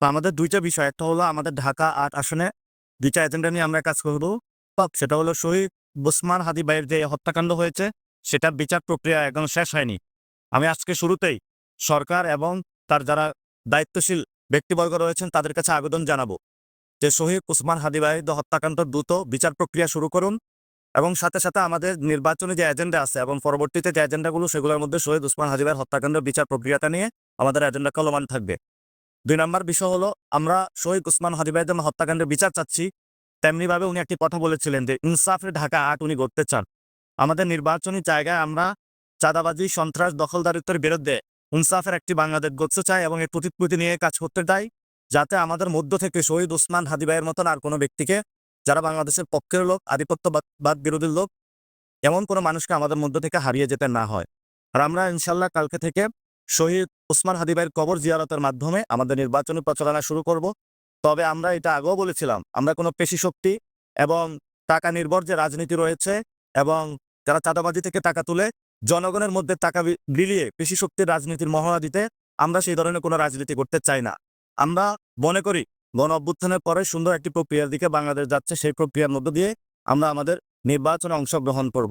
তো আমাদের ২ টা বিষয়। একটা হলো আমাদের ঢাকা ৮ আসনে ২ টা এজেন্ডা নিয়ে আমরা কাজ করব। সেটা হলো শহীদ ওসমান হাদি ভাইয়ের যে হত্যাকাণ্ড হয়েছে, সেটার বিচার প্রক্রিয়া এখনো শেষ হয়নি। আমি আজকে শুরুতেই সরকার এবং তার যারা দায়িত্বশীল ব্যক্তিবর্গ রয়েছেন তাদের কাছে আবেদন জানাবো যে শহীদ ওসমান হাদি ভাইয়ের হত্যাকাণ্ড দ্রুত বিচার প্রক্রিয়া শুরু করুন এবং সাথে, সাথে আমাদের নির্বাচনী যে এজেন্ডা আছে এবং পরবর্তীতে যে এজেন্ডাগুলো সেগুলোর মধ্যে শহীদ ওসমান হাদি ভাইয়ের হত্যাকাণ্ডের বিচার প্রক্রিয়াটা নিয়ে আমাদের এজেন্ডা চলমান থাকবে। ২ নাম্বার বিষয় হলো আমরা শহীদ ওসমান হাদি ভাইয়ের যেমন হত্যাকাণ্ডের বিচার চাচ্ছি, তেমনিভাবে উনি একটি কথা বলেছিলেন যে ইনসাফের ঢাকা ৮ উনি গড়তে চান। আমাদের নির্বাচনী জায়গায় আমরা চাঁদাবাজি, সন্ত্রাস, দখলদারিত্বের বিরুদ্ধে ইনসাফের একটি বাংলাদেশ গড়তে চাই এবং এই প্রতিশ্রুতি নিয়ে কাজ করতে চাই, যাতে আমাদের মধ্য থেকে শহীদ ওসমান হাদি ভাইয়ের মতন আর কোনো ব্যক্তিকে, যারা বাংলাদেশের পক্ষের লোক, আধিপত্যবাদ বিরোধী লোক, এমন কোনো মানুষকে আমাদের মধ্য থেকে হারিয়ে যেতে না হয়। আর আমরা ইনশাআল্লাহ কালকে থেকে শহীদ ওসমান হাদি ভাইয়ের কবর জিয়ারতের মাধ্যমে আমাদের নির্বাচনী প্রচারণা শুরু করব। তবে আমরা এটা আগেও বলেছিলাম, আমরা কোনো পেশি শক্তি এবং টাকা নির্ভর যে রাজনীতি রয়েছে এবং যারা চাঁদাবাজি থেকে টাকা তুলে জনগণের মধ্যে টাকা বিলিয়ে পেশি শক্তির রাজনীতির মহড়া দিতে, আমরা সেই ধরনের কোনো রাজনীতি করতে চাই না। আমরা মনে করি গণ অভ্যুত্থানের পরে সুন্দর একটি প্রক্রিয়ার দিকে বাংলাদেশ যাচ্ছে, সেই প্রক্রিয়ার মধ্য দিয়ে আমরা আমাদের নির্বাচনে অংশগ্রহণ করব।